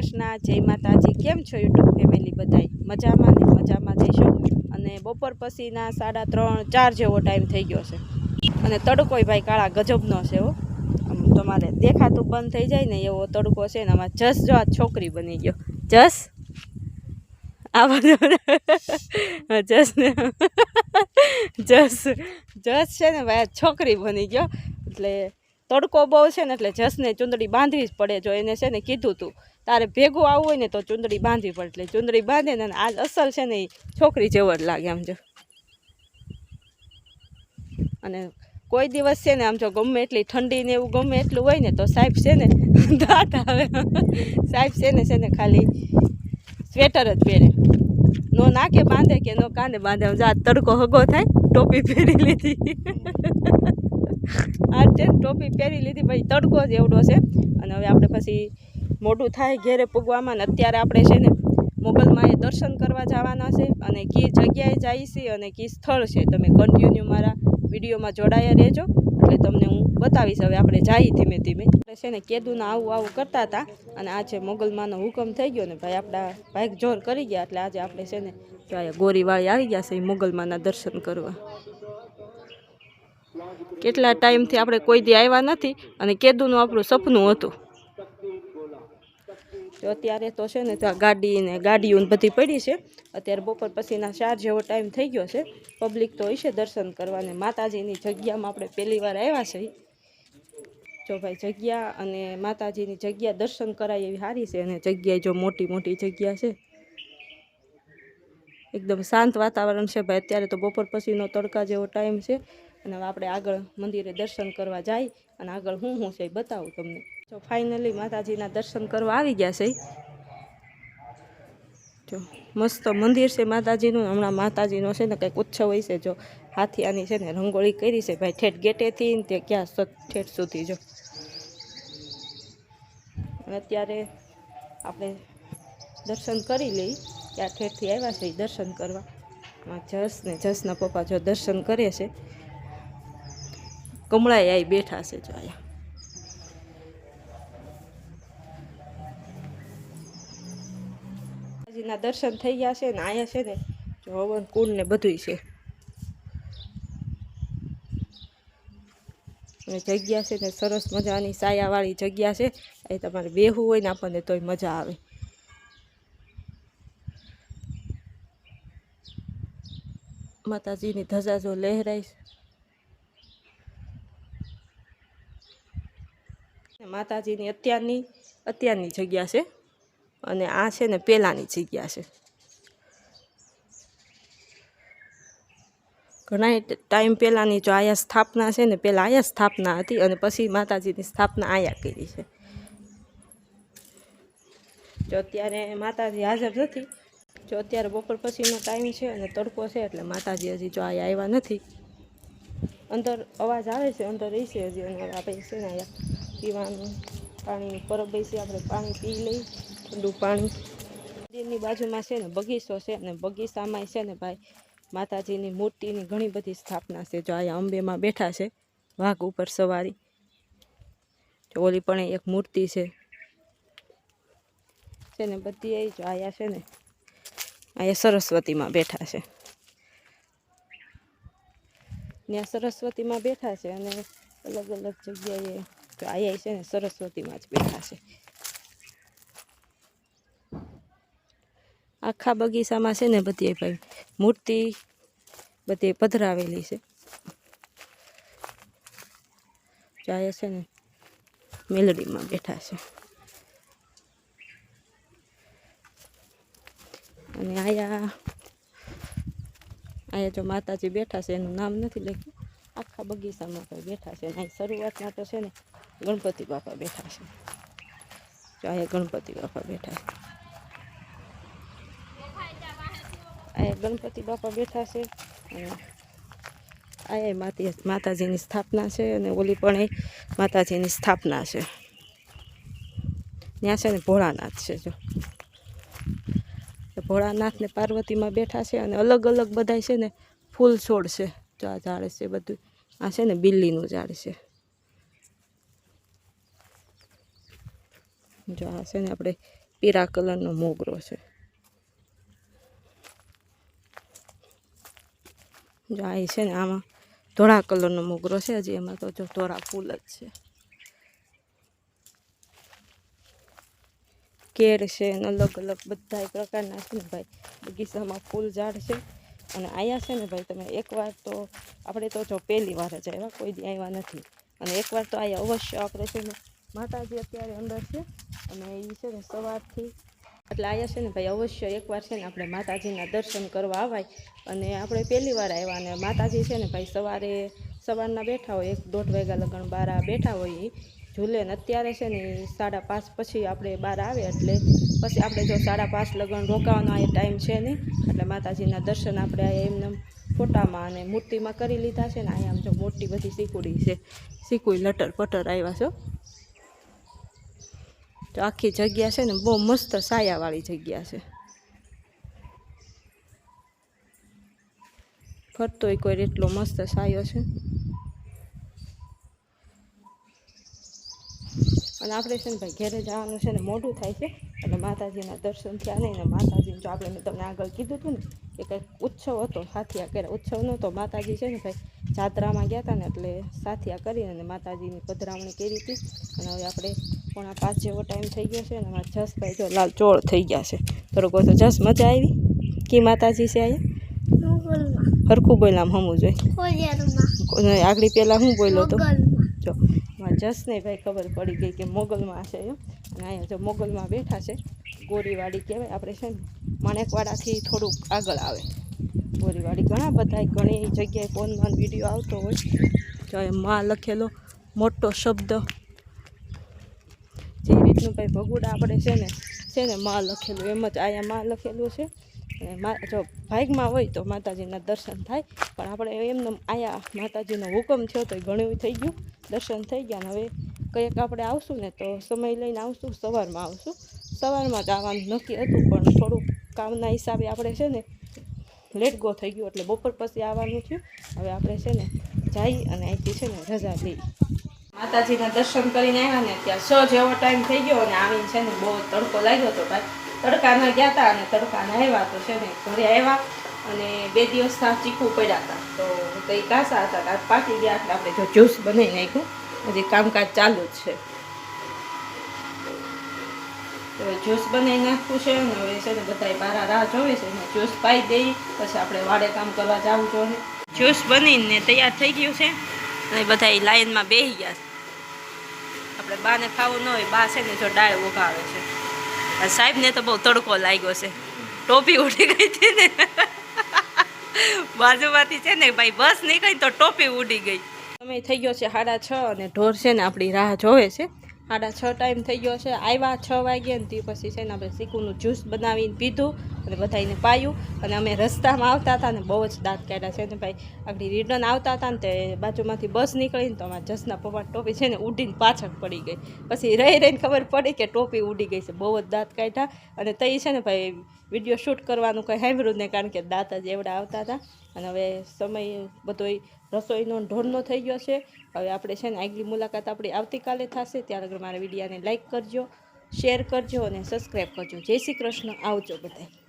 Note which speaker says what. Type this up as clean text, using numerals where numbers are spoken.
Speaker 1: કૃષ્ણ, જય માતાજી। કેમ છો યુટ્યુબ ફેમિલી? બધાય મજામાં ને મજામાં જઈશો। અને બપોર પછીના 3:30-4 જેવો ટાઈમ થઈ ગયો છે અને તડકોય ભાઈ કાળા ગજબનો છે હો। તમારે દેખાતું બંધ થઈ જાય ને એવો તડકો છે ને। આમાં જસ જો આ છોકરી બની ગયો। જસ આ બધું જસ ને જસ છે ને ભાઈ છોકરી બની ગયો। એટલે તડકો બહુ છે ને એટલે જસને ચૂંદડી બાંધવી જ પડે। જો એને છે ને કીધું તું તારે ભેગું આવવું હોય ને તો ચૂંદડી બાંધવી પડે। એટલે ચૂંદડી બાંધે ને આજ અસલ છે ને એ છોકરી જેવો જ લાગે આમ જો। અને કોઈ દિવસ છે ને આમ જો ગમે એટલી ઠંડી ને એવું ગમે એટલું હોય ને તો સાહેબ છે ને દાંત આવે। સાહેબ છે ને ખાલી સ્વેટર જ પહેરે, નો નાકે બાંધે કે નો કાંધે બાંધે। આમ આ તડકો હગો થાય ટોપી પહેરી લીધી। આ છે ટોપી પહેરી લીધી ભાઈ, તડકો જ એવડો છે। અને હવે આપણે પછી મોડું થાય ઘેરે પૂગવામાં ને અત્યારે આપણે છે ને મોગલમાએ દર્શન કરવા જવાના છે અને કી જગ્યાએ જઈએ છીએ અને કી સ્થળ છે। તમે કન્ટિન્યુ મારા વિડીયોમાં જોડાયા રહેજો એટલે તમને હું બતાવીશ। હવે આપણે જઈએ ધીમે ધીમે। આપણે છે ને કેદુના આવું કરતા હતા અને આજે મોગલમાનો હુકમ થઈ ગયો ને ભાઈ આપણા ભાઈક જોર કરી ગયા એટલે આજે આપણે છે ને જો અહીંયા ગોરીવાળી આવી ગયા છે એ મોગલમાના દર્શન કરવા। કેટલા ટાઈમથી આપણે કોઈ દી આવ્યા નથી અને કેદુનું આપણું સપનું હતું। તો અત્યારે તો છે ને ત્યાં ગાડીઓ બધી પડી છે। અત્યારે બપોર પછીના 4 જેવો ટાઈમ થઈ ગયો છે। પબ્લિક તો હશે દર્શન કરવાને। માતાજીની જગ્યામાં આપણે પહેલી વાર આવ્યા છીએ। જો ભાઈ જગ્યા અને માતાજીની જગ્યા દર્શન કરાય એવી સારી છે અને જગ્યાએ જો મોટી મોટી જગ્યા છે, એકદમ શાંત વાતાવરણ છે ભાઈ। અત્યારે તો બપોર પછીનો તડકા જેવો ટાઈમ છે અને હવે આપણે આગળ મંદિરે દર્શન કરવા જાય અને આગળ હું છે એ બતાવું તમને। જો ફાઇનલી માતાજીના દર્શન કરવા આવી ગયા છે। જો મસ્ત મંદિર છે માતાજીનું। હમણાં માતાજીનો છે ને કંઈક ઉત્સવ હોય છે। જો હાથિયાની છે ને રંગોળી કરી છે ભાઈ, ઠેઠ ગેટેથી ને તે ક્યાં ઠેઠ સુધી જો। અત્યારે આપણે દર્શન કરી લઈ ત્યાં ઠેઠથી આવ્યા છે દર્શન કરવા। જસ ને જસના પપ્પા જો દર્શન કરે છે। કમળાએ આવી બેઠા છે જો અહીંયા। માતાજીના દર્શન થઈ ગયા છે ને અહીંયા છે ને જો હવન કુંડ ને બધું છે અને જગ્યા છે ને સરસ મજાની સાયાવાળી જગ્યા છે। એ તમારે બેહવું હોય ને આપણને તોય મજા આવે। માતાજીની ધજા જો લહેરાય છે। માતાજીની અત્યારની જગ્યા છે અને આ છે ને પહેલાંની જગ્યા છે। ઘણા ટાઈમ પહેલાંની જો આયા સ્થાપના છે ને, પહેલાં આયા સ્થાપના હતી અને પછી માતાજીની સ્થાપના આયા કરી છે। જો અત્યારે માતાજી હાજર નથી। જો અત્યારે બપોર પછીનો ટાઈમ છે અને તડકો છે એટલે માતાજી હજી જો અહીંયા આવ્યા નથી। અંદર અવાજ આવે છે, અંદર રહી છે હજી। અને આપણે છે ને અહીંયા પીવાનું પાણીની પરબ છે, આપણે પાણી પી લઈ ઠંડુ પાણી। મંદિરની બાજુમાં છે ને બગીચો છે અને બગીચામાં છે ને ભાઈ માતાજીની મૂર્તિની ઘણી બધી સ્થાપના છે। જો અહીંયા અંબેમાં બેઠા છે વાઘ ઉપર સવારી। જો ઓલી પણ એક મૂર્તિ છે ને બધી એ જો અહીંયા છે ને અહીંયા સરસ્વતીમાં બેઠા છે। ત્યાં સરસ્વતીમાં બેઠા છે અને અલગ અલગ જગ્યાએ જો અહીંયા છે ને સરસ્વતીમાં જ બેઠા છે। આખા બગીચામાં છે ને બધી ભાઈ મૂર્તિ બધી પધરાવેલી છે। જો અહીંયા છે ને મેલડીમાં બેઠા છે અને અહીંયા જો માતાજી બેઠા છે, એનું નામ નથી લખ્યું। આખા બગીચામાં કોઈ બેઠા છે। અહીં શરૂઆતમાં તો છે ને ગણપતિ બાપા બેઠા છે। જો અહીંયા ગણપતિ બાપા બેઠા છે। અહીંયા ગણપતિ બાપા બેઠા છે અને અહીંયા માતાજીની સ્થાપના છે અને ઓલી પણ એ માતાજીની સ્થાપના છે। ત્યાં છે ને ભોળાનાથ છે। જો ભોળાનાથ ને પાર્વતીમાં બેઠા છે અને અલગ અલગ બધા છે ને ફૂલ છોડ છે। જો આ ઝાડ છે બધું, આ છે ને બિલ્લીનું ઝાડ છે। જો આ છે ને આપણે પીળા કલરનો મોગરો છે. જો આ છે ને આમાં ધોળા કલરનો મોગરો છે. હજી એમાં તો જો ધોળા ફૂલ જ છે. કેર છે ને અલગ અલગ બધા પ્રકારના છે ને ભાઈ બગીચામાં ફૂલ ઝાડ છે. અને અહીંયા છે ને ભાઈ તમે એકવાર તો આપણે તો જો પહેલી વાર જ આવ્યા, કોઈ દી આવ્યા નથી. અને એકવાર તો અહીંયા અવશ્ય આપણે છે ને માતાજી અત્યારે અંદર છે અને એ છે ને સવારથી એટલે અહીંયા છે ને ભાઈ અવશ્ય એકવાર છે ને આપણે માતાજીના દર્શન કરવા આવાય. અને આપણે પહેલી વાર આવ્યા અને માતાજી છે ને ભાઈ સવારના બેઠા હોય 1-1.5 વાગ્યા લગન બહાર બેઠા હોય એ ઝૂલે. ને અત્યારે છે ને 5:30 પછી આપણે બહાર આવે એટલે પછી આપણે જો 5:30 લગન રોકાવાનો આ ટાઈમ છે નહીં. એટલે માતાજીના દર્શન આપણે અહીંયા એમને ફોટામાં અને મૂર્તિમાં કરી લીધા છે ને. અહીંયા આમ જો મોટી બધી સીકુડી છે, સીકુઈ લટર પટર આવ્યા છો. તો આખી જગ્યા છે ને બહુ મસ્ત સાયાવાળી જગ્યા છે. ફરતોય કોઈ એટલો મસ્ત સાયો છે. અને આપણે છે ને ભાઈ ઘેરે જવાનું છે ને મોડું થાય છે એટલે માતાજીના દર્શન થયા નહીં. ને માતાજીને જો આપણે મેં તમને આગળ કીધું હતું ને કે કંઈક ઉત્સવ હતો, સાથિયા કર્યા. ઉત્સવ નહોતો, માતાજી છે ને ભાઈ જાત્રામાં ગયા હતા ને એટલે સાથિયા કરીને અને માતાજીની પધરામણી કરી હતી. અને હવે આપણે 4:45 જેવો ટાઈમ થઈ ગયો છે. અને અમારા જસભાઈ જો લાલ ચોળ થઈ ગયા છે. થોડુંક તો જસ મજા આવી કે માતાજી છે અહીંયા હરખું બોલામ હમું જોઈ આગળ પહેલાં હું બોલ્યો હતો જો જસને ભાઈ ખબર પડી ગઈ કે મોગલમાં છે એમ. અને અહીંયા જો મોગલમાં બેઠા છે. ગોરીવાડી કહેવાય. આપણે છે ને માણેકવાડાથી થોડુંક આગળ આવે ગોરીવાડી. ઘણી જગ્યાએ ફોનમાં વિડીયો આવતો હોય. જો એ માં લખેલો મોટો શબ્દ જે રીતનું ભાઈ ભગુડા આપણે છે ને માં લખેલું એમ જ અહીંયા માં લખેલું છે. અને જો ભાગમાં હોય તો માતાજીના દર્શન થાય. પણ આપણે એમને અહીંયા માતાજીનો હુકમ થયો તો ઘણું થઈ ગયું, દર્શન થઈ ગયા. અને હવે કંઈક આપણે આવશું ને તો સમય લઈને આવશું, સવારમાં આવશું. સવારમાં જ આવવાનું નક્કી હતું પણ થોડુંક કામના હિસાબે આપણે છે ને લેટ ગો થઈ ગયું એટલે બપોર પછી આવવાનું થયું. હવે આપણે છે ને જઈ અને અહીંથી છે ને રજા લઈ. માતાજીના દર્શન કરીને આવ્યા ને ત્યાં 6 જેવો ટાઈમ થઈ ગયો. અને આવીને છે ને બહુ તડકો લાગ્યો હતો ભાઈ. તડકાના ગયા હતા અને તડકાના આવ્યા તો છે ને ઘરે આવ્યા અને 2 દિવસ ચીકુ પડ્યા હતા તો કંઈ કાસા હતા પાકી ગયા. એટલે આપણે જો જ્યુસ બનાવી નાખ્યું. હજી કામકાજ ચાલુ જ છે. તો જ્યુસ બનાવી નાખવું છે. અને હવે છે ને બધા બારા રાહ જોવે છે. જ્યુસ પાઈ દઈ પછી આપણે વાડે કામ કરવા જવું જોઈએ. જ્યુસ બનીને તૈયાર થઈ ગયું છે અને બધા લાઈનમાં બેસી ગયા છે. આપણે બાને ખાવું ન હોય, બા છે ને જો ડાળ ઉગાવે છે. સાહેબને તો બહુ તડકો લાગ્યો છે, ટોપી ઉડી ગઈ હતી ને બાજુમાંથી છે ને ભાઈ બસ નીકળી તો ટોપી ઉડી ગઈ. સમય થઈ ગયો છે 6:30 અને ઢોર છે ને આપણી રાહ જોવે છે. 6:30 ટાઈમ થઈ ગયો છે. આવ્યા 6 વાગ્યા ને તે પછી છે ને આપણે ચીકુનું જ્યુસ બનાવીને પીધું અને બધાને પાયું. અને અમે રસ્તામાં આવતા હતા ને બહુ જ દાંત કાઢ્યા છે ને ભાઈ. આગળ રિટર્ન આવતા હતા ને તે બાજુમાંથી બસ નીકળીને તો અમારા જસના પપ્પા ટોપી છે ને ઉડીને પાછળ પડી ગઈ. પછી રહીને ખબર પડી કે ટોપી ઉડી ગઈ છે. બહુ જ દાંત કાઢ્યા. અને તઈ છે ને ભાઈ વિડીયો શૂટ કરવાનું કંઈ સાંભળ્યું નહીં કારણ કે દાંત જ એવડા આવતા હતા. અને હવે સમય બધોય રસોઈનો ઢોરનો થઈ ગયો છે. હવે આપણે છે ને આગલી મુલાકાત આપણી આવતીકાલે થશે. ત્યારે આગળ મારા વિડીયોને લાઈક કરજો, શેર કરજો અને સબસ્ક્રાઈબ કરજો. જય શ્રી કૃષ્ણ. આવજો બધાય.